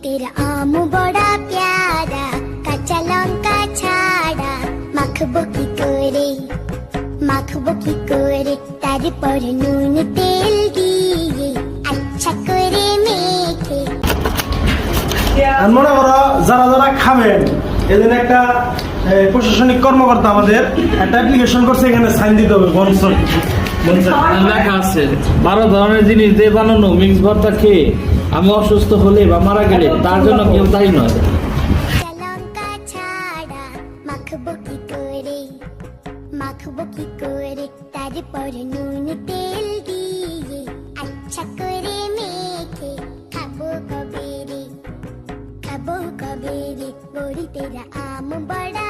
तेरा आम बड़ा प्यारा কাঁচা লঙ্কা ছাড়া মাখবো কি করে তারপর নুন তেল দিয়ে আচ্ছা করে মেখে আর মনে করো যারা যারা খাবেন এদিন একটা প্রশাসনিক কর্মকর্তা আমাদের একটা অ্যাপ্লিকেশন করছে, এখানে সাইন দিতে হবে বনসন লেখা আছে 12 ধরনের জিনিস দিয়ে বানানো মিক্স ভর্তা খেয়ে আমি অসুস্থ হলে বা মারা গেলে তার জন্য কেউ দায়ী নয়। লঙ্কা ছাড়া মাখবো কি করে তারপর নুন তেল দিয়ে আচ্ছা করে মেখে খাবো কবে রে বড়ি তেরা আম বড়া